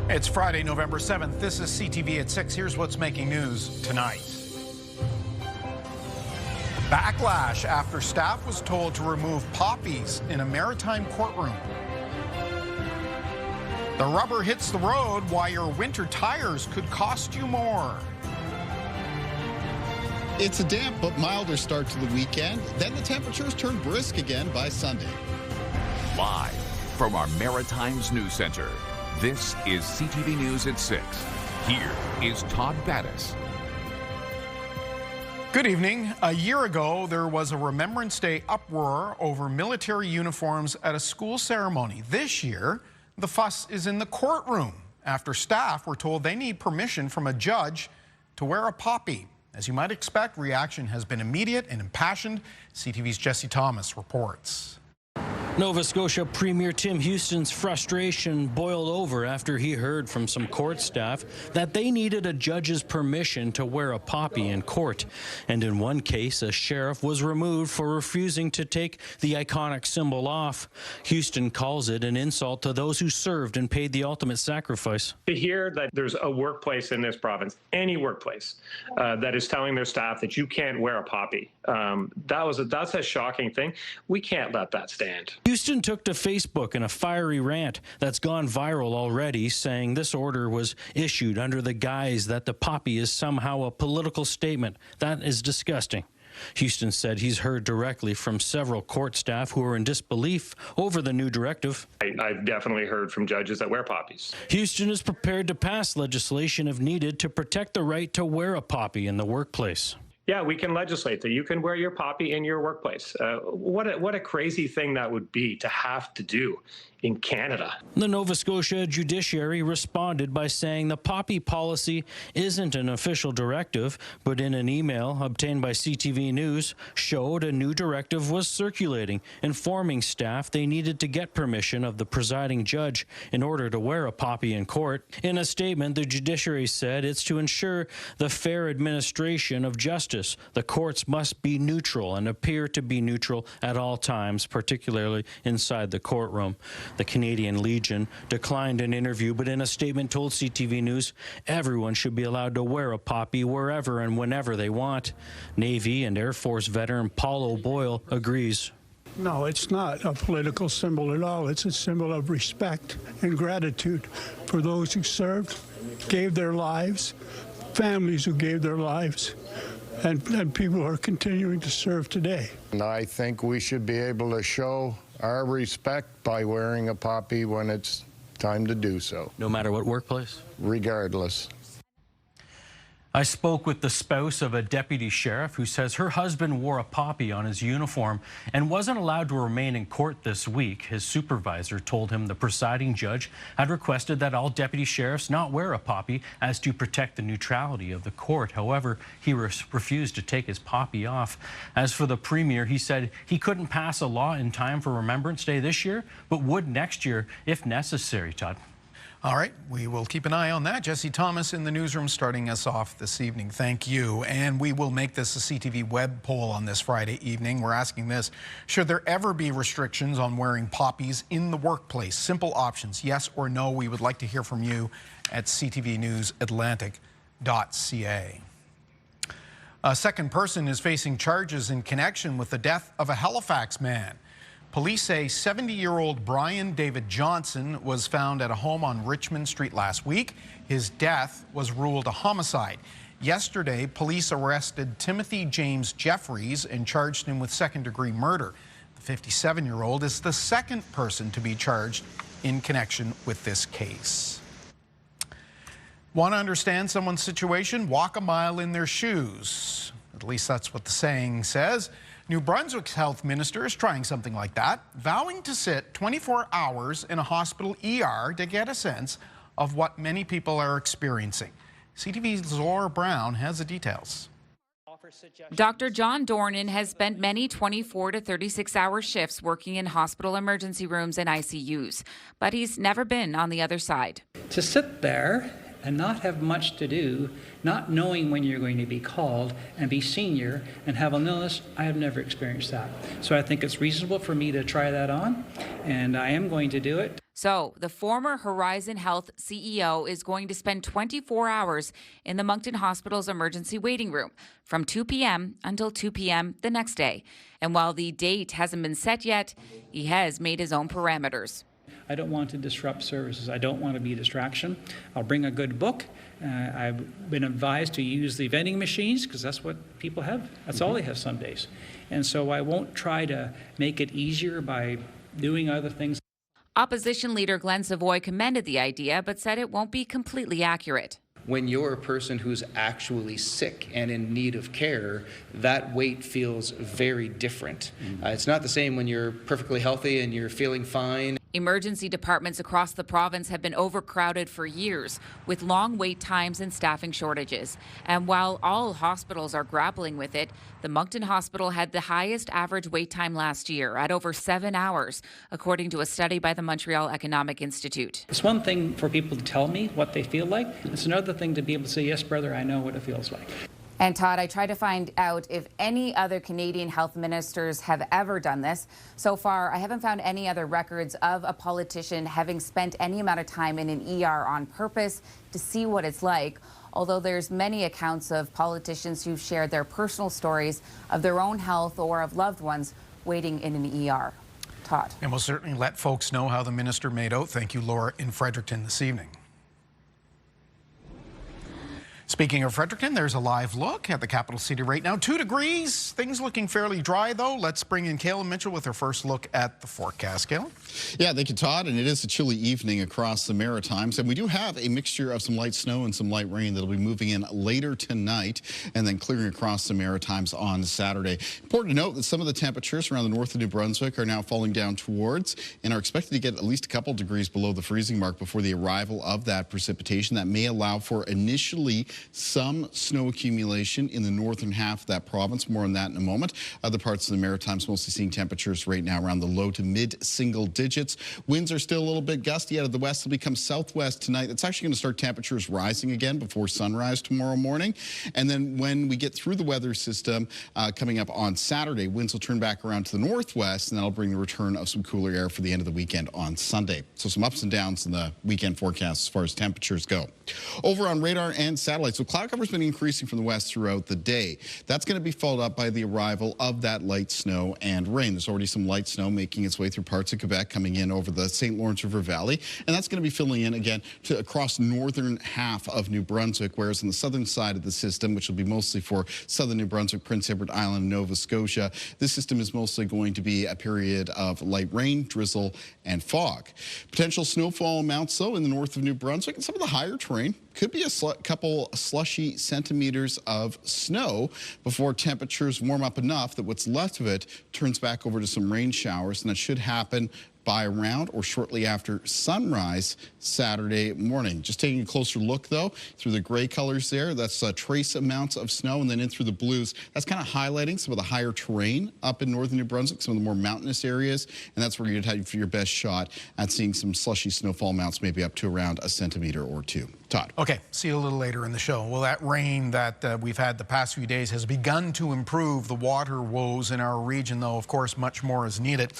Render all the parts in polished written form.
It's Friday, November 7th. This is CTV at 6. Here's what's making news tonight. Backlash after staff was told to remove poppies in a maritime courtroom. The rubber hits the road, why your winter tires could cost you more. It's a damp but milder start to the weekend. Then the temperatures turn brisk again by Sunday. Live from our Maritimes News Center, this is CTV News at 6. Here is Todd Battis. Good evening. A year ago, there was a Remembrance Day uproar over military uniforms at a school ceremony. This year, the fuss is in the courtroom after staff were told they need permission from a judge to wear a poppy. As you might expect, reaction has been immediate and impassioned. CTV's Jesse Thomas reports. Nova Scotia Premier Tim Houston's frustration boiled over after he heard from some court staff that they needed a judge's permission to wear a poppy in court. And in one case, a sheriff was removed for refusing to take the iconic symbol off. Houston calls it an insult to those who served and paid the ultimate sacrifice. To hear that there's a workplace in this province, any workplace, that is telling their staff that you can't wear a poppy, that's a shocking thing. We can't let that stand. Houston took to Facebook in a fiery rant that's gone viral already, saying this order was issued under the guise that the poppy is somehow a political statement. That is disgusting. Houston said he's heard directly from several court staff who are in disbelief over the new directive. I've definitely heard from judges that wear poppies. Houston is prepared to pass legislation if needed to protect the right to wear a poppy in the workplace. Yeah, we can legislate that you can wear your poppy in your workplace. What a crazy thing that would be to have to do in Canada. The Nova Scotia judiciary responded by saying the poppy policy isn't an official directive, but in an email obtained by CTV News showed a new directive was circulating, informing staff they needed to get permission of the presiding judge in order to wear a poppy in court. In a statement, the judiciary said it's to ensure the fair administration of justice. The courts must be neutral and appear to be neutral at all times, particularly inside the courtroom. The Canadian Legion declined an interview, but in a statement told CTV News everyone should be allowed to wear a poppy wherever and whenever they want. Navy and Air Force veteran Paul O'Boyle agrees. No, it's not a political symbol at all. It's a symbol of respect and gratitude for those who served, gave their lives, families who gave their lives, and people who are continuing to serve today. And I think we should be able to show our respect by wearing a poppy when it's time to do so. No matter what workplace? Regardless. I spoke with the spouse of a deputy sheriff who says her husband wore a poppy on his uniform and wasn't allowed to remain in court this week. His supervisor told him the presiding judge had requested that all deputy sheriffs not wear a poppy as to protect the neutrality of the court. However, he refused to take his poppy off. As for the premier, he said he couldn't pass a law in time for Remembrance Day this year, but would next year if necessary. Todd. All right, we will keep an eye on that. Jesse Thomas in the newsroom starting us off this evening. Thank you. And we will make this a CTV web poll on this Friday evening. We're asking this: should there ever be restrictions on wearing poppies in the workplace? Simple options, yes or no. We would like to hear from you at ctvnewsatlantic.ca. A second person is facing charges in connection with the death of a Halifax man. Police say 70-year-old Brian David Johnson was found at a home on Richmond Street last week. His death was ruled a homicide. Yesterday, police arrested Timothy James Jeffries and charged him with second-degree murder. The 57-year-old is the second person to be charged in connection with this case. Want to understand someone's situation? Walk a mile in their shoes. At least that's what the saying says. New Brunswick's health minister is trying something like that, vowing to sit 24 hours in a hospital ER to get a sense of what many people are experiencing. CTV's Laura Brown has the details. Dr. John Dornan has spent many 24 to 36-hour shifts working in hospital emergency rooms and ICUs, but he's never been on the other side. To sit there and not have much to do, not knowing when you're going to be called and be senior and have an illness. I have never experienced that. So I think it's reasonable for me to try that on, and I am going to do it. So the former Horizon Health CEO is going to spend 24 hours in the Moncton Hospital's emergency waiting room from 2 p.m. until 2 p.m. the next day. And while the date hasn't been set yet, he has made his own parameters. I don't want to disrupt services. I don't want to be a distraction. I'll bring a good book. I've been advised to use the vending machines because that's what people have. That's all they have some days. And so I won't try to make it easier by doing other things. Opposition leader Glenn Savoy commended the idea, but said it won't be completely accurate. When you're a person who's actually sick and in need of care, that wait feels very different. It's not the same when you're perfectly healthy and you're feeling fine. Emergency departments across the province have been overcrowded for years, with long wait times and staffing shortages. And while all hospitals are grappling with it, the Moncton Hospital had the highest average wait time last year at over 7 hours, according to a study by the Montreal Economic Institute. It's one thing for people to tell me what they feel like. It's another thing to be able to say, yes, brother, I know what it feels like. And Todd, I tried to find out if any other Canadian health ministers have ever done this. So far, I haven't found any other records of a politician having spent any amount of time in an ER on purpose to see what it's like. Although there's many accounts of politicians who've shared their personal stories of their own health or of loved ones waiting in an ER. Todd. And we'll certainly let folks know how the minister made out. Thank you, Laura, in Fredericton this evening. Speaking of Fredericton, there's a live look at the capital city right now. 2 degrees. Things looking fairly dry, though. Let's bring in Kayla Mitchell with her first look at the forecast. Kayla? Yeah, thank you, Todd. And it is a chilly evening across the Maritimes. And we do have a mixture of some light snow and some light rain that'll be moving in later tonight and then clearing across the Maritimes on Saturday. Important to note that some of the temperatures around the north of New Brunswick are now falling down towards and are expected to get at least a couple degrees below the freezing mark before the arrival of that precipitation. That may allow for initially some snow accumulation in the northern half of that province. More on that in a moment. Other parts of the Maritimes mostly seeing temperatures right now around the low to mid single digits. Winds are still a little bit gusty out of the west. They'll become southwest tonight. That's actually going to start temperatures rising again before sunrise tomorrow morning. And then when we get through the weather system coming up on Saturday, winds will turn back around to the northwest, and that'll bring the return of some cooler air for the end of the weekend on Sunday. So some ups and downs in the weekend forecast as far as temperatures go. Over on radar and satellite, so cloud cover's been increasing from the west throughout the day. That's going to be followed up by the arrival of that light snow and rain. There's already some light snow making its way through parts of Quebec, coming in over the St. Lawrence River Valley, and that's going to be filling in again to across northern half of New Brunswick, whereas on the southern side of the system, which will be mostly for southern New Brunswick, Prince Edward Island, and Nova Scotia, this system is mostly going to be a period of light rain, drizzle, and fog. Potential snowfall amounts, though, in the north of New Brunswick and some of the higher terrain. Could be a couple slushy centimeters of snow before temperatures warm up enough that what's left of it turns back over to some rain showers, and that should happen by around or shortly after sunrise Saturday morning. Just taking a closer look, though, through the gray colors there, that's trace amounts of snow, and then in through the blues, that's kind of highlighting some of the higher terrain up in northern New Brunswick, some of the more mountainous areas, and that's where you'd have your best shot at seeing some slushy snowfall amounts, maybe up to around a centimeter or two. Todd. Okay, see you a little later in the show. Well, that rain that we've had the past few days has begun to improve the water woes in our region, though, of course, much more is needed.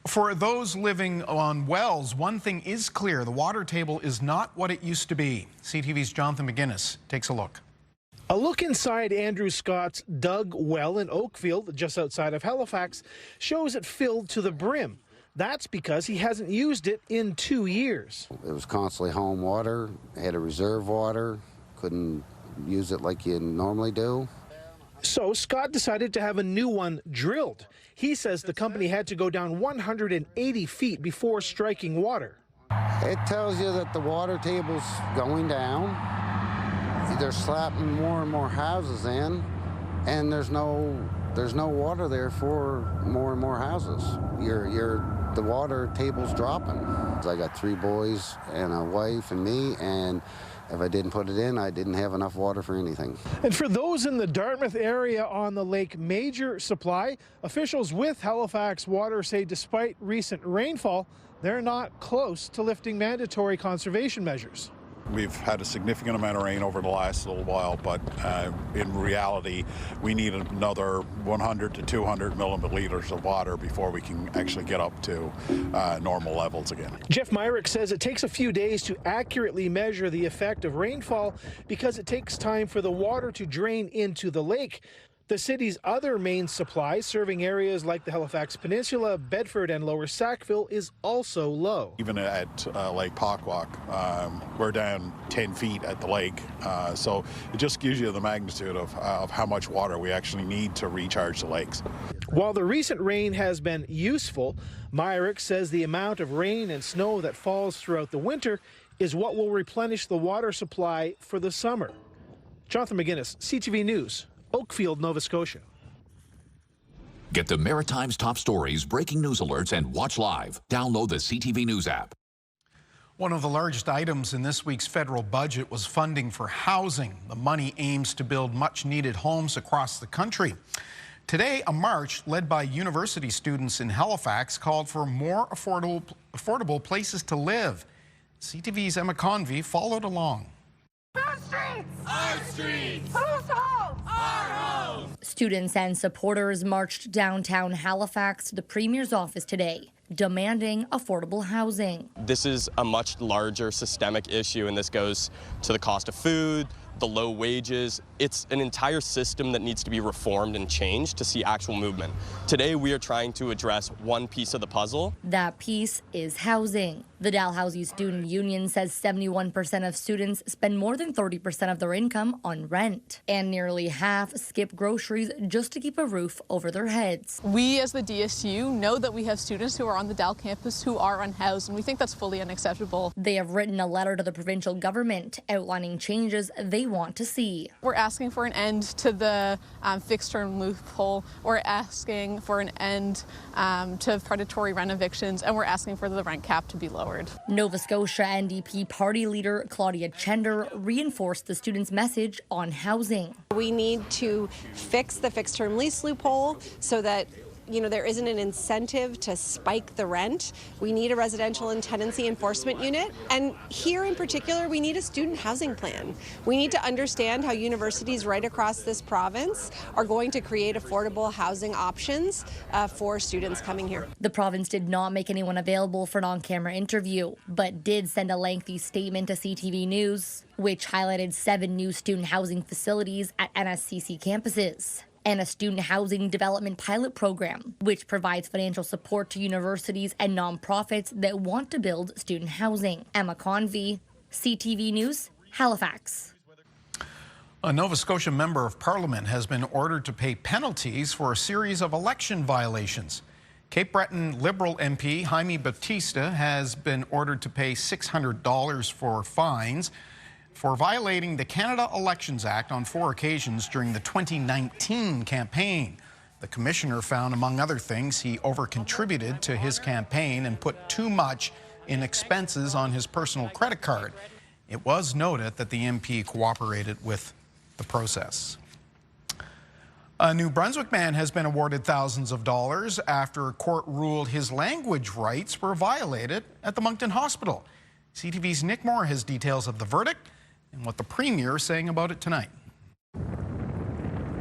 For those living on wells, one thing is clear. The water table is not what it used to be. CTV's Jonathan McGuinness takes a look. A look inside Andrew Scott's dug well in Oakfield, just outside of Halifax, shows it filled to the brim. That's because he hasn't used it in 2 years. It was constantly home water, had a reserve water, couldn't use it like you normally do. So Scott decided to have a new one drilled. He says the company had to go down 180 feet before striking water. It tells you that the water table's going down. They're slapping more and more houses in, and there's no water there for more and more houses. The water table's dropping. I got 3 boys and a wife and me, and if I didn't put it in, I didn't have enough water for anything. And for those in the Dartmouth area on the Lake Major supply, officials with Halifax Water say despite recent rainfall, they're not close to lifting mandatory conservation measures. We've had a significant amount of rain over the last little while, but in reality, we need another 100 to 200 milliliters of water before we can actually get up to normal levels again. Jeff Myrick says it takes a few days to accurately measure the effect of rainfall because it takes time for the water to drain into the lake. The city's other main supply, serving areas like the Halifax Peninsula, Bedford, and Lower Sackville, is also low. Even at Lake Pockwalk, we're down 10 feet at the lake, so it just gives you the magnitude of how much water we actually need to recharge the lakes. While the recent rain has been useful, Myrick says the amount of rain and snow that falls throughout the winter is what will replenish the water supply for the summer. Jonathan McGuinness, CTV News, Oakfield, Nova Scotia. Get the Maritime's top stories, breaking news alerts, and watch live. Download the CTV News app. One of the largest items in this week's federal budget was funding for housing. The money aims to build much-needed homes across the country. Today, a march led by university students in Halifax called for more affordable places to live. CTV's Emma Convey followed along. Whose streets? Our streets. Whose homes? Our homes. Students and supporters marched downtown Halifax to the Premier's office today, demanding affordable housing. This is a much larger systemic issue, and this goes to the cost of food, the low wages. It's an entire system that needs to be reformed and changed to see actual movement. Today, we are trying to address one piece of the puzzle. That piece is housing. The Dalhousie Student Union says 71% of students spend more than 30% of their income on rent, and nearly half skip groceries just to keep a roof over their heads. We as the DSU know that we have students who are on the Dal campus who are unhoused, and we think that's fully unacceptable. They have written a letter to the provincial government outlining changes they want to see. We're asking for an end to the fixed-term loophole. We're asking for an end to predatory rent evictions, and we're asking for the rent cap to be lowered. Nova Scotia NDP party leader Claudia Chender reinforced the students' message on housing. We need to fix the fixed-term lease loophole so that there isn't an incentive to spike the rent. We need a residential and tenancy enforcement unit. And here in particular, we need a student housing plan. We need to understand how universities right across this province are going to create affordable housing options for students coming here. The province did not make anyone available for an on-camera interview, but did send a lengthy statement to CTV News, which highlighted 7 new student housing facilities at NSCC campuses, and a student housing development pilot program, which provides financial support to universities and nonprofits that want to build student housing. Emma Convey, CTV News, Halifax. A Nova Scotia member of parliament has been ordered to pay penalties for a series of election violations. Cape Breton Liberal MP Jaime Bautista has been ordered to pay $600 for fines for violating the Canada Elections Act on 4 occasions during the 2019 campaign. The commissioner found, among other things, he over-contributed to his campaign and put too much in expenses on his personal credit card. It was noted that the MP cooperated with the process. A New Brunswick man has been awarded thousands of dollars after a court ruled his language rights were violated at the Moncton Hospital. CTV's Nick Moore has details of the verdict and what the Premier is saying about it tonight.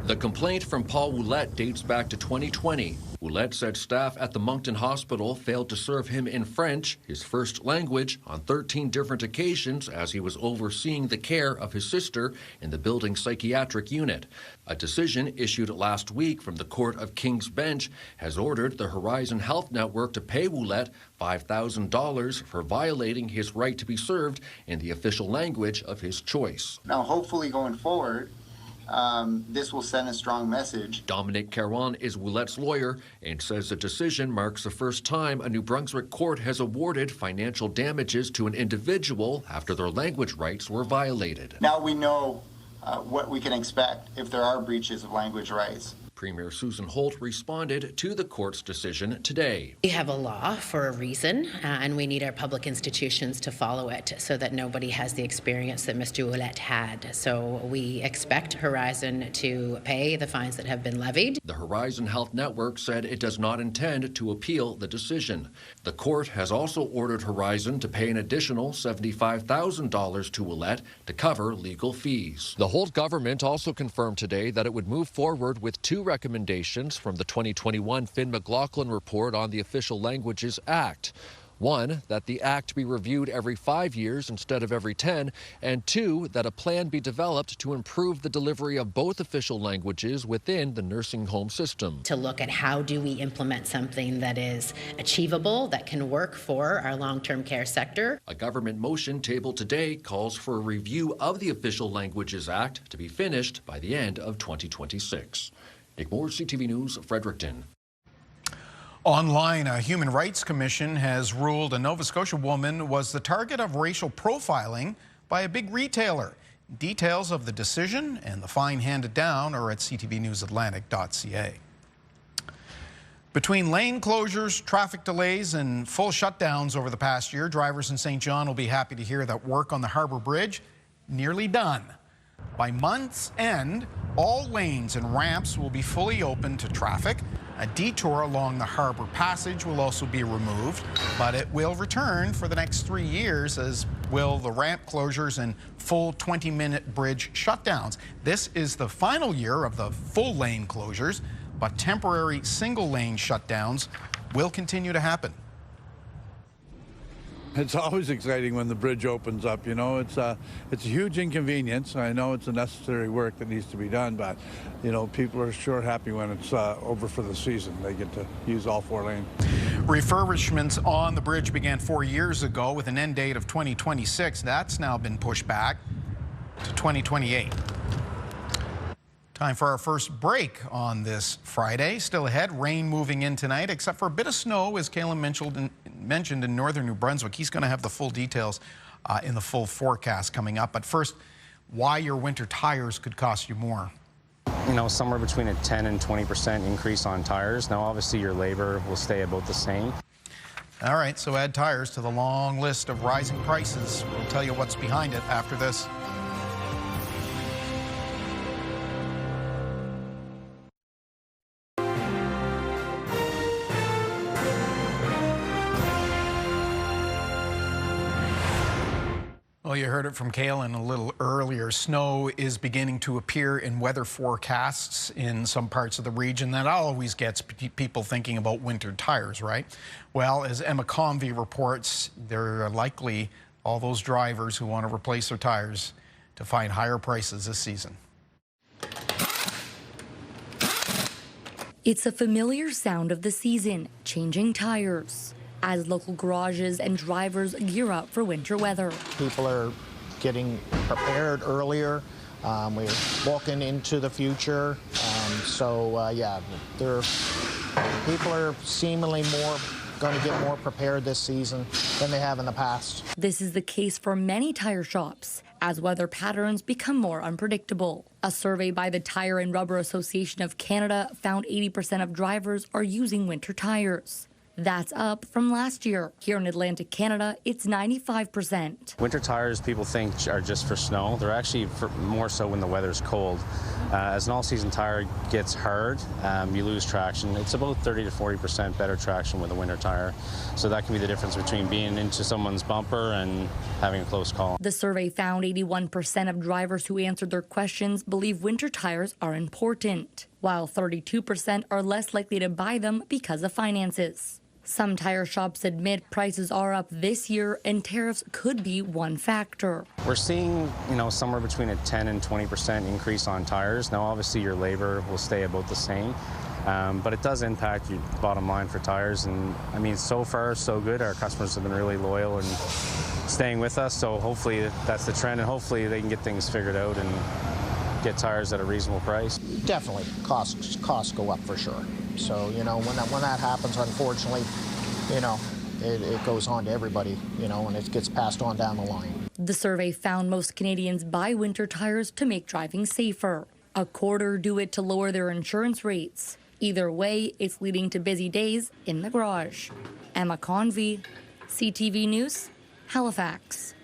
The complaint from Paul Ouellette dates back to 2020. Ouellette said staff at the Moncton Hospital failed to serve him in French, his first language, on 13 different occasions as he was overseeing the care of his sister in the building's psychiatric unit. A decision issued last week from the Court of King's Bench has ordered the Horizon Health Network to pay Ouellette $5,000 for violating his right to be served in the official language of his choice. Now, hopefully going forward, this will send a strong message. Dominic Caron is Ouellette's lawyer and says the decision marks the first time a New Brunswick court has awarded financial damages to an individual after their language rights were violated. Now we know what we can expect if there are breaches of language rights. Premier Susan Holt responded to the court's decision today. We have a law for a reason, and we need our public institutions to follow it so that nobody has the experience that Mr. Ouellette had. So we expect Horizon to pay the fines that have been levied. The Horizon Health Network said it does not intend to appeal the decision. The court has also ordered Horizon to pay an additional $75,000 to Ouellette to cover legal fees. The Holt government also confirmed today that it would move forward with two recommendations from the 2021 Finn McLaughlin report on the Official Languages Act. One, that the act be reviewed every 5 years instead of every 10, and two, that a plan be developed to improve the delivery of both official languages within the nursing home system. To look at how do we implement something that is achievable, that can work for our long-term care sector. A government motion tabled today calls for a review of the Official Languages Act to be finished by the end of 2026. Nick Moore, CTV News, Fredericton. Online, a Human Rights Commission has ruled a Nova Scotia woman was the target of racial profiling by a big retailer. Details of the decision and the fine handed down are at ctvnewsatlantic.ca. Between lane closures, traffic delays, and full shutdowns over the past year, drivers in St. John will be happy to hear that work on the Harbour Bridge nearly done. By month's end, all lanes and ramps will be fully open to traffic. A detour along the Harbour Passage will also be removed, but it will return for the next 3 years, as will the ramp closures and full 20-minute bridge shutdowns. This is the final year of the full lane closures, but temporary single lane shutdowns will continue to happen. It's always exciting when the bridge opens up. You know, it's a huge inconvenience. I know it's a necessary work that needs to be done, but you know, people are sure happy when it's over for the season. They get to use all 4 lanes. Refurbishments on the bridge began 4 years ago with an end date of 2026. That's now been pushed back to 2028. Time for our first break on this Friday. Still ahead, rain moving in tonight, except for a bit of snow, as Kalen mentioned in northern New Brunswick. He's going to have the full details in the full forecast coming up. But first, why your winter tires could cost you more. You know, somewhere between a 10 and 20% increase on tires. Now, obviously, your labor will stay about the same. All right, so add tires to the long list of rising prices. We'll tell you what's behind it after this. Well, you heard it from Kalen a little earlier. Snow is beginning to appear in weather forecasts in some parts of the region. That always gets people thinking about winter tires, right? Well, as Emma Convey reports, there are likely all those drivers who want to replace their tires to find higher prices this season. It's a familiar sound of the season, changing tires, as local garages and drivers gear up for winter weather. People are getting prepared earlier. We're walking into the future. Yeah, people are seemingly going to get more prepared this season than they have in the past. This is the case for many tire shops as weather patterns become more unpredictable. A survey by the Tire and Rubber Association of Canada found 80% of drivers are using winter tires. That's up from last year. Here in Atlantic Canada, it's 95%. Winter tires, people think, are just for snow. They're actually more so when the weather's cold. As an all-season tire gets hard, you lose traction. It's about 30 to 40% better traction with a winter tire. So that can be the difference between being into someone's bumper and having a close call. The survey found 81% of drivers who answered their questions believe winter tires are important, while 32% are less likely to buy them because of finances. Some tire shops admit prices are up this year and tariffs could be one factor. We're seeing, somewhere between a 10 and 20% increase on tires. Now, obviously, your labor will stay about the same, but it does impact your bottom line for tires. And I mean, so far, so good. Our customers have been really loyal and staying with us. So hopefully that's the trend, and hopefully they can get things figured out and get tires at a reasonable price. Definitely, costs go up for sure. So, when that happens, unfortunately, it goes on to everybody, and it gets passed on down the line. The survey found most Canadians buy winter tires to make driving safer. A quarter do it to lower their insurance rates. Either way, it's leading to busy days in the garage. Emma Convey, CTV News, Halifax.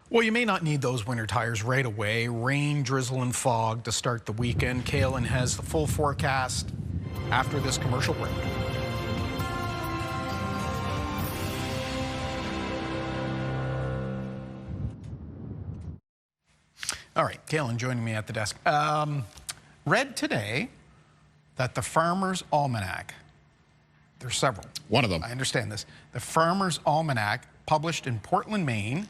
Well, you may not need those winter tires right away. Rain, drizzle, and fog to start the weekend. Kaylin has the full forecast after this commercial break. All right, Kaylin joining me at the desk. Read today that the Farmer's Almanac, there's several. One of them. I understand this. The Farmer's Almanac, published in Portland, Maine,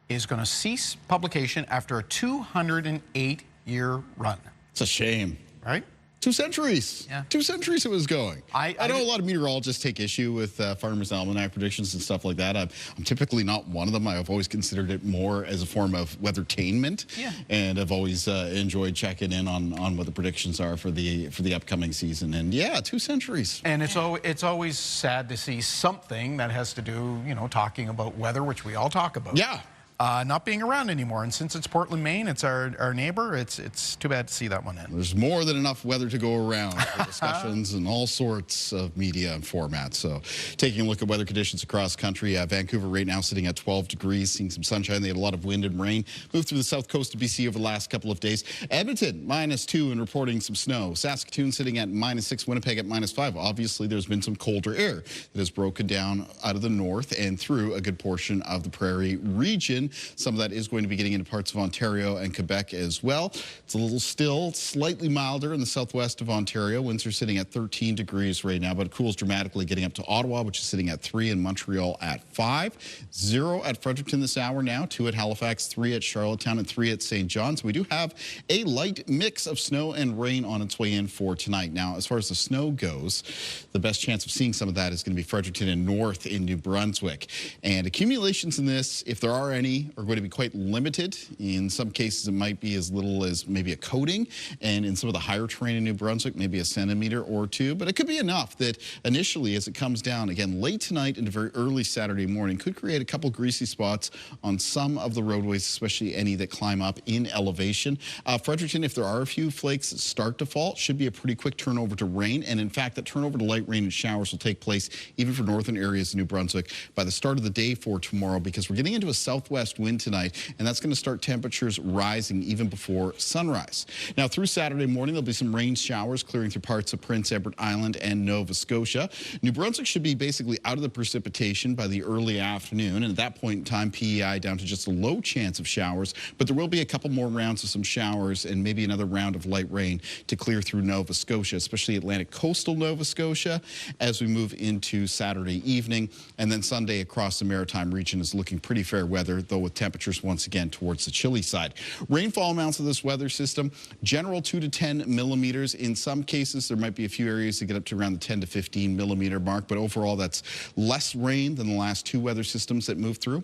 is going to cease publication after a 208-year run. It's a shame. Right? 2 centuries. Yeah. 2 centuries it was going. I know a lot of meteorologists take issue with Farmer's Almanac predictions and stuff like that. I'm typically not one of them. I've always considered it more as a form of weathertainment. Yeah. And I've always enjoyed checking in on what the predictions are for the upcoming season. And yeah, 2 centuries. And it's always sad to see something that has to do, talking about weather, which we all talk about. Yeah. Not being around anymore. And since it's Portland, Maine, it's our neighbor, it's too bad to see that one end. There's more than enough weather to go around for discussions and all sorts of media and formats. So taking a look at weather conditions across country, Vancouver right now sitting at 12 degrees, seeing some sunshine. They had a lot of wind and rain. Moved through the south coast of BC over the last couple of days. Edmonton, -2 and reporting some snow. Saskatoon sitting at -6, Winnipeg at -5. Obviously, there's been some colder air that has broken down out of the north and through a good portion of the Prairie region. Some of that is going to be getting into parts of Ontario and Quebec as well. It's a little still slightly milder in the southwest of Ontario. Winds are sitting at 13 degrees right now, but it cools dramatically getting up to Ottawa, which is sitting at 3, and Montreal at 5. 0 at Fredericton this hour now, 2 at Halifax, 3 at Charlottetown, and 3 at St. John's. We do have a light mix of snow and rain on its way in for tonight. Now, as far as the snow goes, the best chance of seeing some of that is going to be Fredericton and north in New Brunswick. And accumulations in this, if there are any, are going to be quite limited. In some cases, it might be as little as maybe a coating, and in some of the higher terrain in New Brunswick, maybe a centimeter or 2, but it could be enough that initially, as it comes down again late tonight into very early Saturday morning, could create a couple greasy spots on some of the roadways, especially any that climb up in elevation. Fredericton, if there are a few flakes that start to fall, should be a pretty quick turnover to rain, and in fact, that turnover to light rain and showers will take place even for northern areas of New Brunswick by the start of the day for tomorrow, because we're getting into a southwest wind tonight, and that's going to start temperatures rising even before sunrise. Now, through Saturday morning, there'll be some rain showers clearing through parts of Prince Edward Island and Nova Scotia. New Brunswick should be basically out of the precipitation by the early afternoon, and at that point in time, PEI down to just a low chance of showers, but there will be a couple more rounds of some showers and maybe another round of light rain to clear through Nova Scotia, especially Atlantic coastal Nova Scotia, as we move into Saturday evening. And then Sunday across the Maritime region is looking pretty fair weather, though with temperatures once again towards the chilly side. Rainfall amounts of this weather system, general 2 to 10 millimeters. In some cases, there might be a few areas that get up to around the 10 to 15 millimeter mark, but overall, that's less rain than the last 2 weather systems that moved through.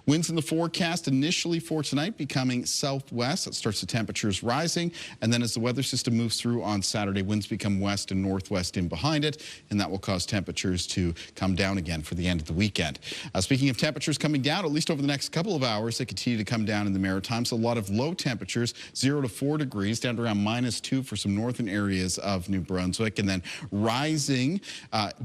Winds in the forecast initially for tonight becoming southwest. That starts the temperatures rising, and then as the weather system moves through on Saturday, winds become west and northwest in behind it, and that will cause temperatures to come down again for the end of the weekend. Speaking of temperatures coming down, at least over the next couple of hours, they continue to come down in the Maritimes. A lot of low temperatures, 0 to 4 degrees, down to around -2 for some northern areas of New Brunswick, and then rising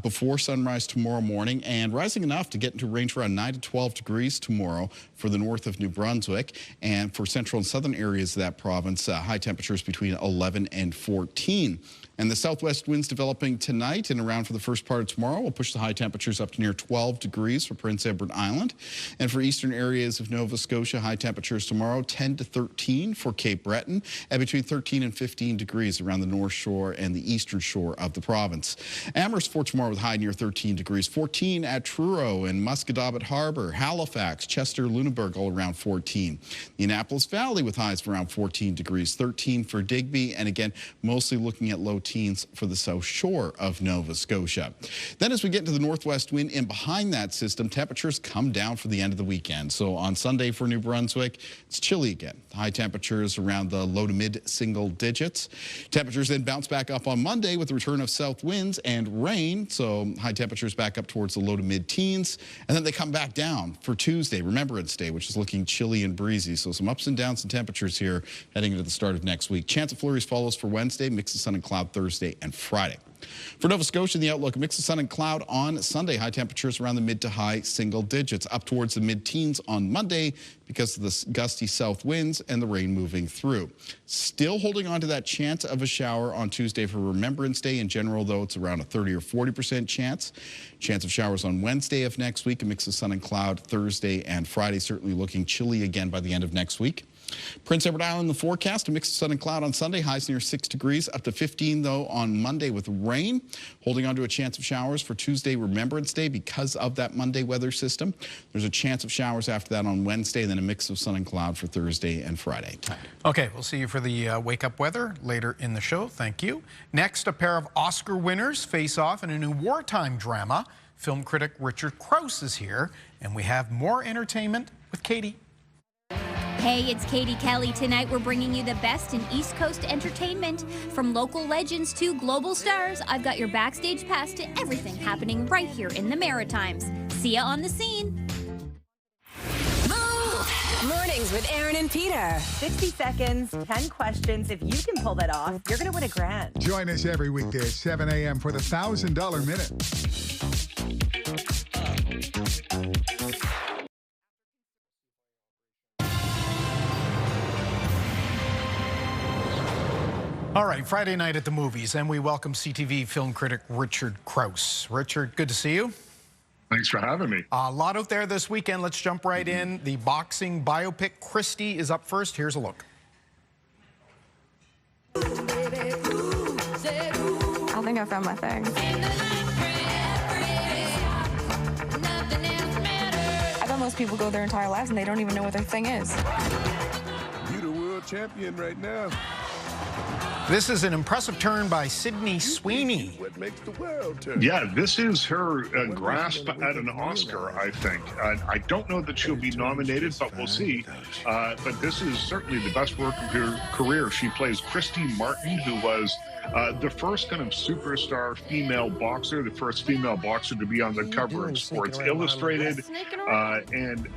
before sunrise tomorrow morning, and rising enough to get into range around 9 to 12 degrees tomorrow for the north of New Brunswick, and for central and southern areas of that province, high temperatures between 11 and 14. And the southwest winds developing tonight and around for the first part of tomorrow will push the high temperatures up to near 12 degrees for Prince Edward Island. And for eastern areas of Nova Scotia, high temperatures tomorrow, 10 to 13 for Cape Breton, and between 13 and 15 degrees around the north shore and the eastern shore of the province. Amherst for tomorrow with high near 13 degrees, 14 at Truro and Musquodoboit Harbour, Halifax, Chester, Lunenburg all around 14. The Annapolis Valley with highs of around 14 degrees, 13 for Digby, and again, mostly looking at low teens for the south shore of Nova Scotia. Then as we get into the northwest wind and behind that system, temperatures come down for the end of the weekend. So on Sunday for New Brunswick, it's chilly again. High temperatures around the low to mid single digits. Temperatures then bounce back up on Monday with the return of south winds and rain. So high temperatures back up towards the low to mid teens. And then they come back down for Tuesday, Remembrance Day, which is looking chilly and breezy. So some ups and downs in temperatures here heading into the start of next week. Chance of flurries follows for Wednesday, mix of sun and cloud Thursday and Friday. For Nova Scotia, the outlook, a mix of sun and cloud on Sunday. High temperatures around the mid to high single digits, up towards the mid-teens on Monday because of the gusty south winds and the rain moving through. Still holding on to that chance of a shower on Tuesday for Remembrance Day. In general, though, it's around a 30 or 40% chance. Chance of showers on Wednesday of next week, a mix of sun and cloud Thursday and Friday. Certainly looking chilly again by the end of next week. Prince Edward Island, the forecast, a mix of sun and cloud on Sunday, highs near 6 degrees, up to 15, though, on Monday with rain. Holding on to a chance of showers for Tuesday, Remembrance Day, because of that Monday weather system. There's a chance of showers after that on Wednesday, and then a mix of sun and cloud for Thursday and Friday. Okay, we'll see you for the wake-up weather later in the show. Thank you. Next, a pair of Oscar winners face off in a new wartime drama. Film critic Richard Krause is here, and we have more entertainment with Katie. Hey, it's Katie Kelly. Tonight we're bringing you the best in East Coast entertainment. From local legends to global stars, I've got your backstage pass to everything happening right here in the Maritimes. See ya on the scene. Move! Mornings with Aaron and Peter. 60 seconds, 10 questions. If you can pull that off, you're going to win a grand. Join us every weekday at 7 a.m. for the $1,000 Minute. All right, Friday night at the movies, and we welcome CTV film critic Richard Krause. Richard, good to see you. Thanks for having me. A lot out there this weekend. Let's jump right in. The boxing biopic Christy is up first. Here's a look. I think I found my thing. I bet most people go their entire lives and they don't even know what their thing is. You're the world champion right now. This is an impressive turn by Sydney Sweeney. What makes the world turn? Yeah, this is her grasp at an Oscar, I think. I don't know that she'll be nominated, but we'll see. But this is certainly the best work of her career. She plays Christy Martin, who was the first kind of superstar female boxer, the first female boxer to be on the cover of Sports Illustrated. And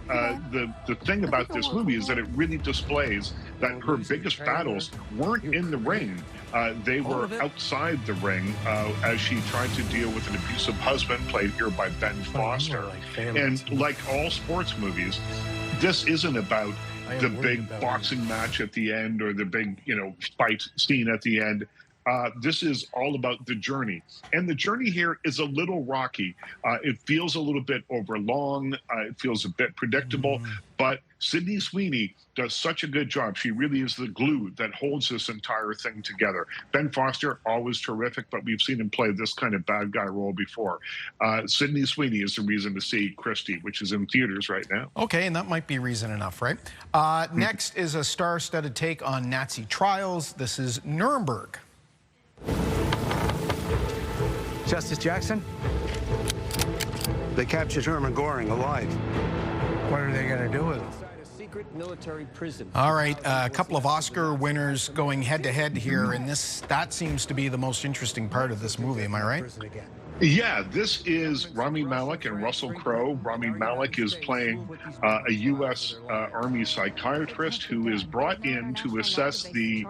the thing about this movie is that it really displays that her biggest battles weren't in the ring. They were outside the ring as she tried to deal with an abusive husband, played here by Ben Foster. And like all sports movies, this isn't about the big boxing match at the end or the big, fight scene at the end. This is all about the journey. And the journey here is a little rocky. It feels a little bit overlong. It feels a bit predictable. But Sydney Sweeney does such a good job. She really is the glue that holds this entire thing together. Ben Foster, always terrific, but we've seen him play this kind of bad guy role before. Sydney Sweeney is the reason to see Christy, which is in theaters right now. Okay, and that might be reason enough, right? Next is a star-studded take on Nazi trials. This is Nuremberg. Justice Jackson, they captured Hermann Goring alive. What are they going to do with him? Military prison. All right, a couple of Oscar winners going head-to-head here, and that seems to be the most interesting part of this movie. Am I right? Yeah, this is Rami Malek and Russell Crowe. Rami Malek is playing a U.S. Army psychiatrist who is brought in to assess the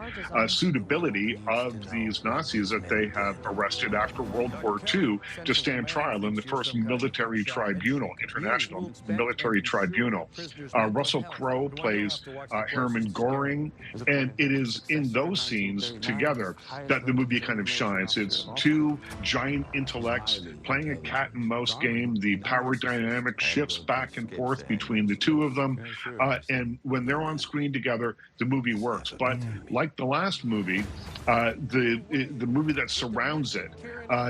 suitability of these Nazis that they have arrested after World War II to stand trial in the first military tribunal, international military tribunal. Russell Crowe plays Hermann Goring, and it is in those scenes together that the movie kind of shines. It's two giant intellects effects, playing a cat and mouse game. The power dynamic shifts back and forth between the two of them. And when they're on screen together, the movie works. But like the last movie, the movie that surrounds it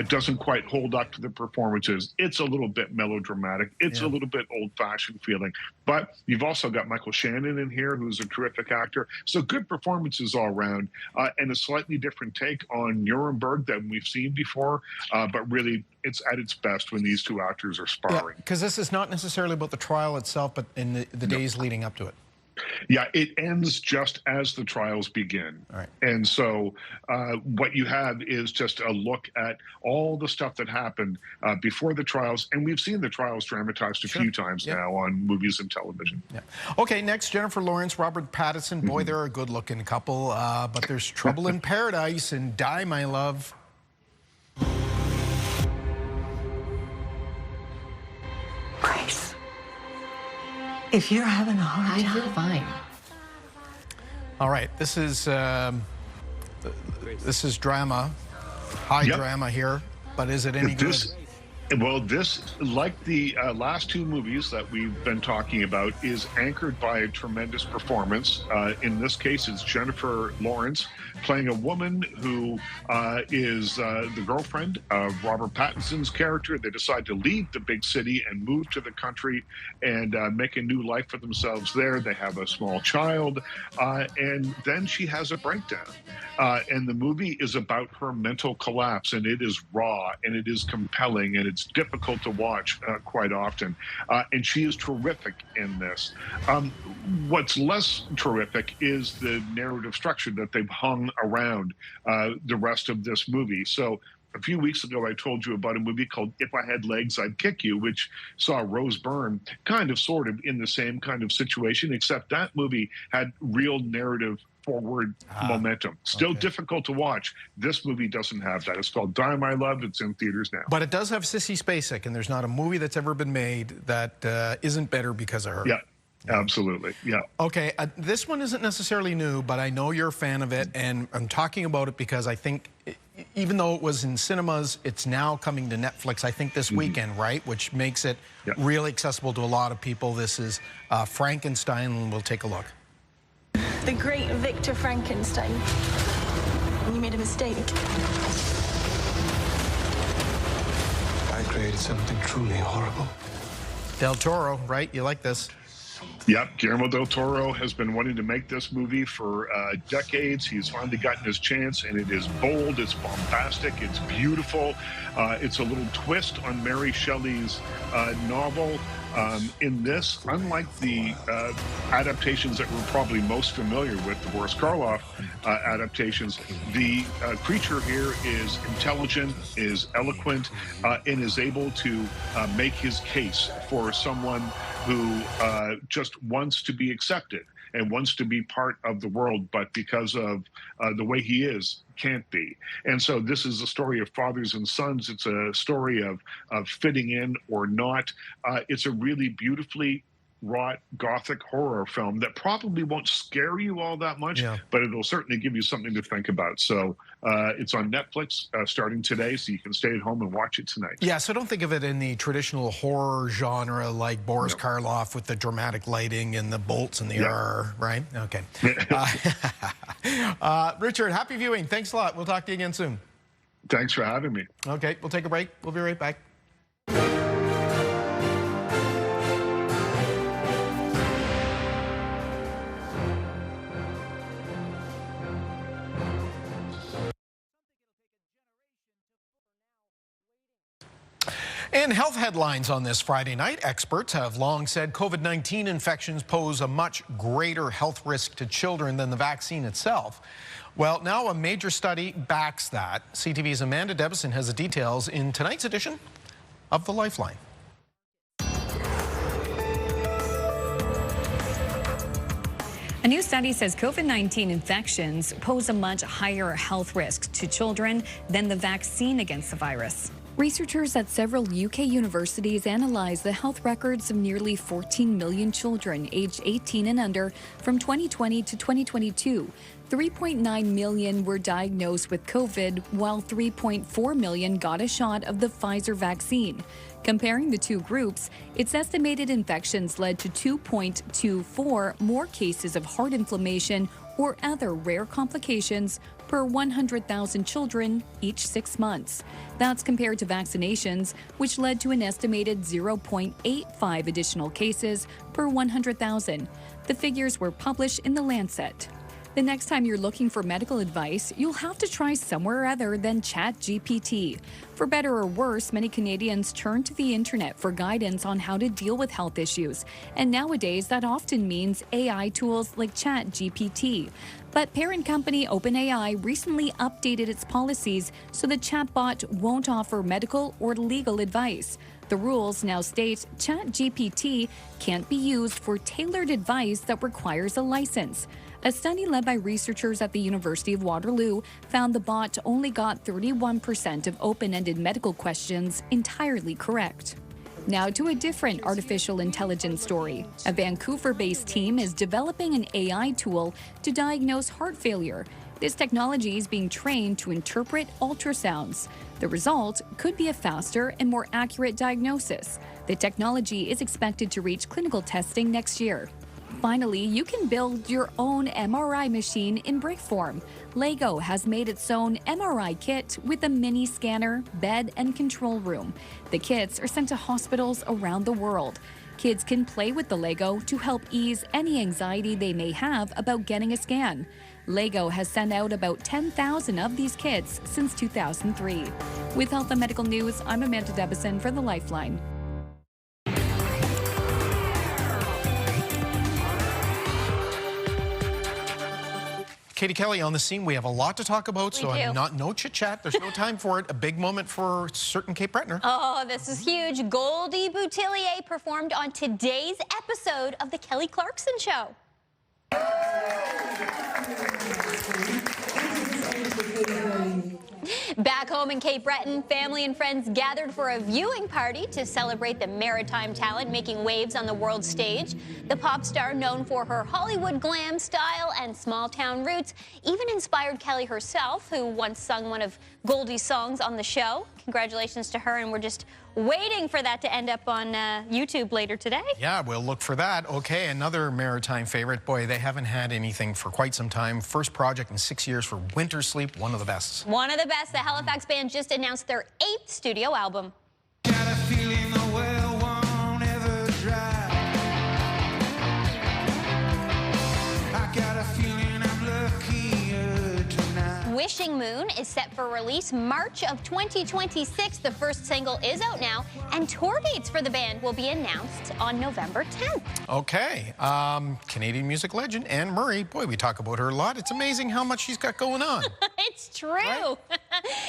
doesn't quite hold up to the performances. It's a little bit melodramatic. It's a little bit old-fashioned feeling. But you've also got Michael Shannon in here, who's a terrific actor. So good performances all around, and a slightly different take on Nuremberg than we've seen before. But really, it's at its best when these two actors are sparring. Because this is not necessarily about the trial itself, but in the days leading up to it. Yeah, it ends just as the trials begin. Right. And so what you have is just a look at all the stuff that happened before the trials. And we've seen the trials dramatized a few times now on movies and television. Yeah. Okay, next, Jennifer Lawrence, Robert Pattinson. Boy, they're a good-looking couple. But there's trouble in paradise and Die, My Love. Grace, if you're having a hard time, I feel fine. All right, this is drama, high drama here, but is it any good? Well, this, like the last two movies that we've been talking about, is anchored by a tremendous performance. In this case, it's Jennifer Lawrence playing a woman who is the girlfriend of Robert Pattinson's character. They decide to leave the big city and move to the country and make a new life for themselves there. They have a small child, and then she has a breakdown. And the movie is about her mental collapse, and it is raw, and it is compelling, and it's difficult to watch quite often. And she is terrific in this. What's less terrific is the narrative structure that they've hung around the rest of this movie. So a few weeks ago, I told you about a movie called If I Had Legs, I'd Kick You, which saw Rose Byrne kind of sort of in the same kind of situation, except that movie had real narrative forward momentum. Still difficult to watch. This movie doesn't have that. It's called Die, My Love. It's in theaters now. But it does have Sissy Spacek, and there's not a movie that's ever been made that isn't better because of her. Yeah. Absolutely, yeah. Okay, this one isn't necessarily new, but I know you're a fan of it, and I'm talking about it because I think, even though it was in cinemas, it's now coming to Netflix, I think this weekend, right? Which makes it really accessible to a lot of people. This is Frankenstein, and we'll take a look. The great Victor Frankenstein. You made a mistake. I created something truly horrible. Del Toro, right? You like this? Yep, Guillermo del Toro has been wanting to make this movie for decades. He's finally gotten his chance, and it is bold, it's bombastic, it's beautiful. It's a little twist on Mary Shelley's novel. In this, unlike the adaptations that we're probably most familiar with, the Boris Karloff adaptations, the creature here is intelligent, is eloquent, and is able to make his case for someone who just wants to be accepted and wants to be part of the world, but because of the way he is, can't be. And so this is a story of fathers and sons. It's a story of fitting in or not. It's a really beautifully wrought Gothic horror film that probably won't scare you all that much, but it'll certainly give you something to think about. So it's on Netflix starting today, so you can stay at home and watch it tonight. Yeah, so don't think of it in the traditional horror genre like Boris Karloff with the dramatic lighting and the bolts and the right? Okay. Richard, happy viewing. Thanks a lot. We'll talk to you again soon. Thanks for having me. Okay, we'll take a break. We'll be right back. In health headlines on this Friday night, experts have long said COVID-19 infections pose a much greater health risk to children than the vaccine itself. Well, now a major study backs that. CTV's Amanda Debison has the details in tonight's edition of The Lifeline. A new study says COVID-19 infections pose a much higher health risk to children than the vaccine against the virus. Researchers at several UK universities analyzed the health records of nearly 14 million children aged 18 and under from 2020 to 2022. 3.9 million were diagnosed with COVID, while 3.4 million got a shot of the Pfizer vaccine. Comparing the two groups, its estimated infections led to 2.24 more cases of heart inflammation or other rare complications per 100,000 children each 6 months. That's compared to vaccinations, which led to an estimated 0.85 additional cases per 100,000. The figures were published in The Lancet. The next time you're looking for medical advice, you'll have to try somewhere other than ChatGPT. For better or worse, many Canadians turn to the internet for guidance on how to deal with health issues. And nowadays, that often means AI tools like ChatGPT. But parent company OpenAI recently updated its policies so the chatbot won't offer medical or legal advice. The rules now state ChatGPT can't be used for tailored advice that requires a license. A study led by researchers at the University of Waterloo found the bot only got 31% of open-ended medical questions entirely correct. Now to a different artificial intelligence story. A Vancouver-based team is developing an AI tool to diagnose heart failure. This technology is being trained to interpret ultrasounds. The result could be a faster and more accurate diagnosis. The technology is expected to reach clinical testing next year. Finally, you can build your own MRI machine in brick form. Lego has made its own MRI kit with a mini scanner, bed, and control room. The kits are sent to hospitals around the world. Kids can play with the Lego to help ease any anxiety they may have about getting a scan. Lego has sent out about 10,000 of these kits since 2003. With Health and Medical News, I'm Amanda Debison for The Lifeline. Katie Kelly on the scene. We have a lot to talk about, so no chit-chat. There's no time for it. A big moment for certain Kate Bretner. Oh, this is huge. Goldie Boutillier performed on today's episode of The Kelly Clarkson Show. Back home in Cape Breton, family and friends gathered for a viewing party to celebrate the maritime talent making waves on the world stage. The pop star, known for her Hollywood glam style and small-town roots, even inspired Kelly herself, who once sung one of Goldie's songs on the show. Congratulations to her, and we're just waiting for that to end up on YouTube later today. Yeah, we'll look for that. Okay, another maritime favorite. Boy, they haven't had anything for quite some time. First project in 6 years for Winter Sleep, one of the best. One of the best. The Halifax band just announced their 8th studio album. Got a feeling the well won't ever dry. I got a feeling I'm luckier tonight. Wishing Moon is set for release March of 2026. The first single is out now, and tour dates for the band will be announced on November 10th. Okay, Canadian music legend Anne Murray. Boy, we talk about her a lot. It's amazing how much she's got going on. It's true. Right?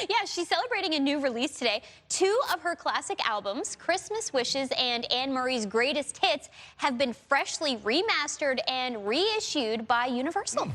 Yeah, she's celebrating a new release today. 2 of her classic albums, Christmas Wishes and Anne Murray's Greatest Hits, have been freshly remastered and reissued by Universal.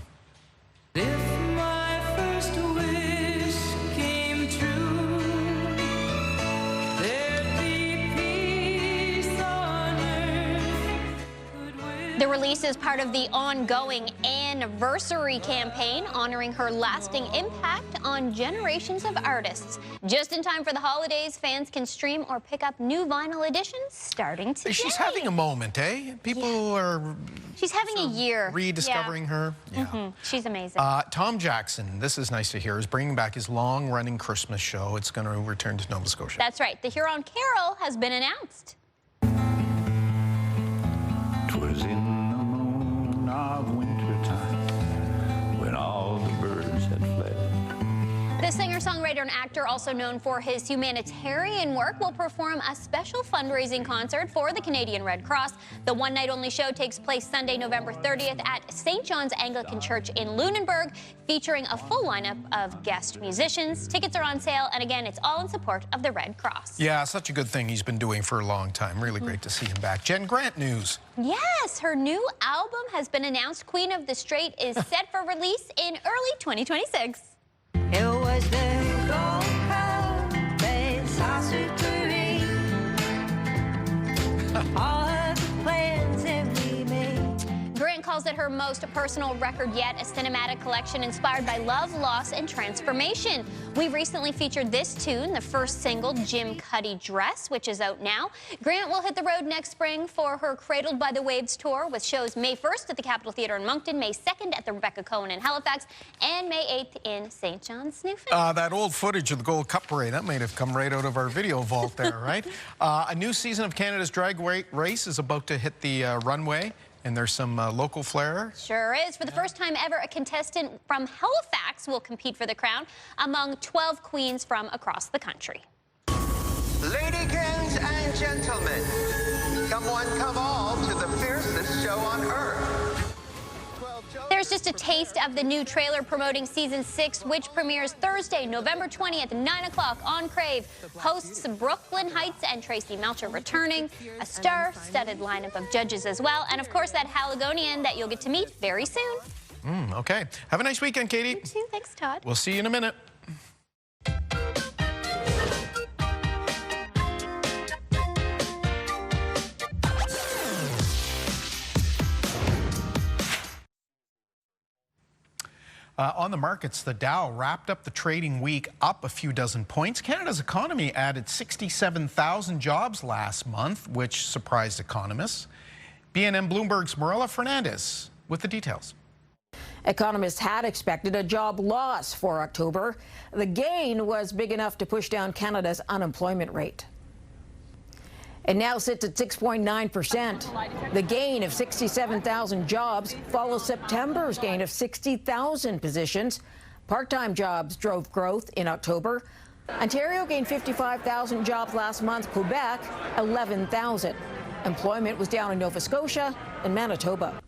The release is part of the ongoing Anniversary campaign, honoring her lasting impact on generations of artists. Just in time for the holidays, fans can stream or pick up new vinyl editions starting today. She's having a moment, eh? People are... She's having a year. Rediscovering her. Yeah. She's amazing. Tom Jackson, this is nice to hear, is bringing back his long-running Christmas show. It's going to return to Nova Scotia. That's right. The Huron Carol has been announced. 'Twas in the moon of winter time when all the birds had fled. The singer-songwriter and actor, also known for his humanitarian work, will perform a special fundraising concert for the Canadian Red Cross. The one-night-only show takes place Sunday, November 30th at St. John's Anglican Church in Lunenburg, featuring a full lineup of guest musicians. Tickets are on sale, and again, it's all in support of the Red Cross. Yeah, such a good thing he's been doing for a long time. Really great to see him back. Jen Grant news. Yes, her new album has been announced. Queen of the Straight is set for release in early 2026. It was the gold cup, calls it her most personal record yet, a cinematic collection inspired by love, loss, and transformation. We recently featured this tune, the first single, Jim Cuddy Dress, which is out now. Grant will hit the road next spring for her Cradled by the Waves tour, with shows May 1st at the Capitol Theatre in Moncton, May 2nd at the Rebecca Cohen in Halifax, and May 8th in St. John's, Newfoundland. That old footage of the Gold Cup parade, that might have come right out of our video vault there, right? A new season of Canada's drag race is about to hit the runway, and there's some local flair. Sure is. For the first time ever, a contestant from Halifax will compete for the crown among 12 queens from across the country. Ladykins and gentlemen, come one, come all to the fiercest show on earth. There's just a taste of the new trailer promoting season 6, which premieres Thursday, November 20th, 9 o'clock on Crave. Hosts Brooklyn Heights and Tracy Melcher returning, a star-studded lineup of judges as well, and of course that Haligonian that you'll get to meet very soon. Okay. Have a nice weekend, Katie. You too. Thanks, Todd. We'll see you in a minute. On the markets, the Dow wrapped up the trading week up a few dozen points. Canada's economy added 67,000 jobs last month, which surprised economists. BNN Bloomberg's Marilla Fernandez with the details. Economists had expected a job loss for October. The gain was big enough to push down Canada's unemployment rate. It now sits at 6.9%. The gain of 67,000 jobs follows September's gain of 60,000 positions. Part-time jobs drove growth in October. Ontario gained 55,000 jobs last month. Quebec, 11,000. Employment was down in Nova Scotia and Manitoba.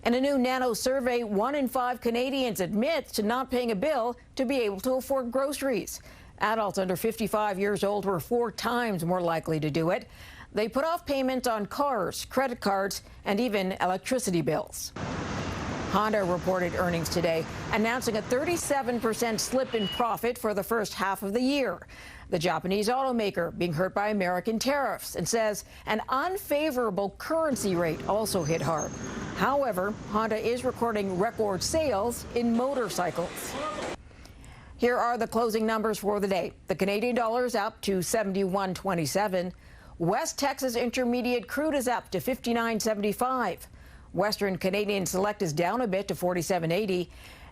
In a new Nano survey, 1 in 5 Canadians admits to not paying a bill to be able to afford groceries. Adults under 55 years old were 4 times more likely to do it. They put off payments on cars, credit cards, and even electricity bills. Honda reported earnings today, announcing a 37% slip in profit for the first half of the year. The Japanese automaker being hurt by American tariffs, and says an unfavorable currency rate also hit hard. However, Honda is recording record sales in motorcycles. Here are the closing numbers for the day. The Canadian dollar is up to 71.27. West Texas Intermediate crude is up to 59.75. Western Canadian Select is down a bit to 47.80.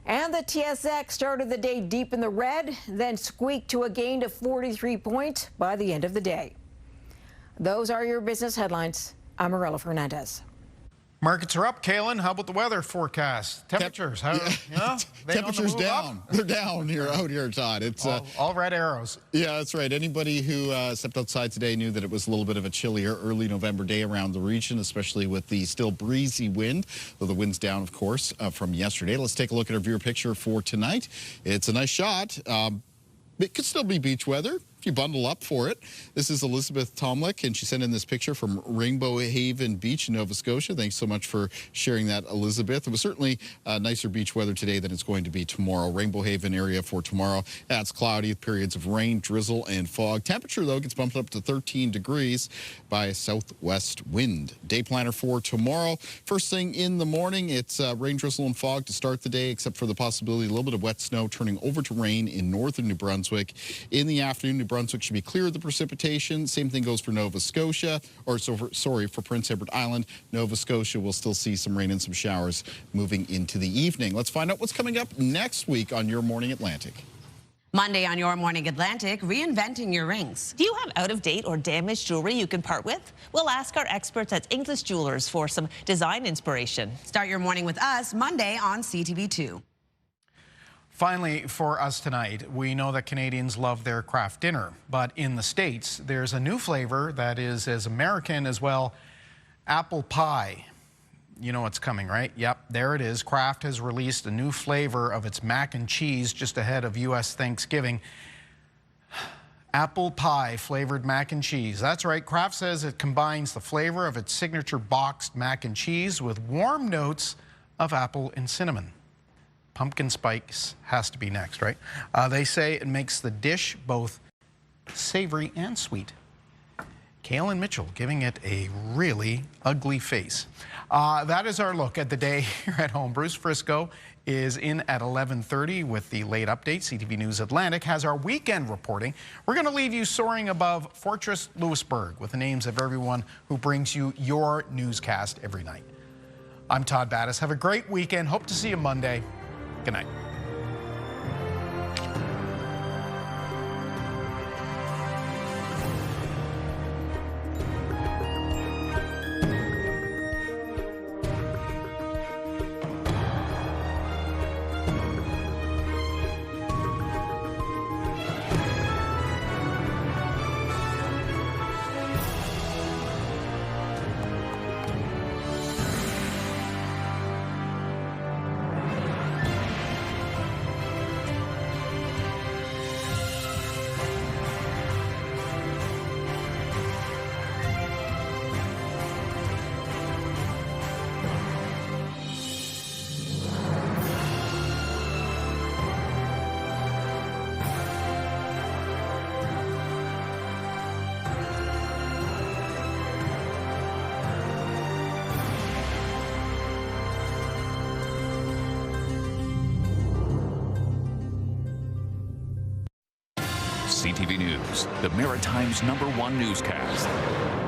And the TSX started the day deep in the red, then squeaked to a gain of 43 points by the end of the day. Those are your business headlines. I'm Marilla Fernandez. Markets are up. Kaylin, how about the weather forecast? Temperatures, temperatures down. They're down here, out here, Todd. It's all red arrows. Yeah, that's right. Anybody who stepped outside today knew that it was a little bit of a chillier early November day around the region, especially with the still breezy wind, though the wind's down, of course, from yesterday. Let's take a look at our viewer picture for tonight. It's a nice shot. It could still be beach weather if you bundle up for it. This is Elizabeth Tomlick, and she sent in this picture from Rainbow Haven Beach in Nova Scotia. Thanks so much for sharing that, Elizabeth. It was certainly nicer beach weather today than it's going to be tomorrow. Rainbow Haven area for tomorrow. It's cloudy with periods of rain, drizzle, and fog. Temperature, though, gets bumped up to 13 degrees by a southwest wind. Day planner for tomorrow. First thing in the morning, it's rain, drizzle, and fog to start the day, except for the possibility of a little bit of wet snow turning over to rain in northern New Brunswick. In the afternoon, New Brunswick should be clear of the precipitation. Same thing goes for Nova Scotia, for Prince Edward Island. Nova Scotia will still see some rain and some showers moving into the evening. Let's find out what's coming up next week on Your Morning Atlantic. Monday on Your Morning Atlantic, reinventing your rings. Do you have out-of-date or damaged jewelry you can part with? We'll ask our experts at English Jewelers for some design inspiration. Start your morning with us Monday on CTV2. Finally, for us tonight, we know that Canadians love their craft dinner, but in the States, there's a new flavor that is as American as, well, apple pie. You know what's coming, right? Yep, there it is. Kraft has released a new flavor of its mac and cheese just ahead of U.S. Thanksgiving. Apple pie flavored mac and cheese. That's right, Kraft says it combines the flavor of its signature boxed mac and cheese with warm notes of apple and cinnamon. Pumpkin spice has to be next, right? They say it makes the dish both savory and sweet. Kaylin Mitchell giving it a really ugly face. That is our look at the day here at home. Bruce Frisco is in at 11:30 with the late update. CTV News Atlantic has our weekend reporting. We're going to leave you soaring above Fortress Lewisburg with the names of everyone who brings you your newscast every night. I'm Todd Battis. Have a great weekend. Hope to see you Monday. Good night. CTV News, the Maritime's #1 newscast.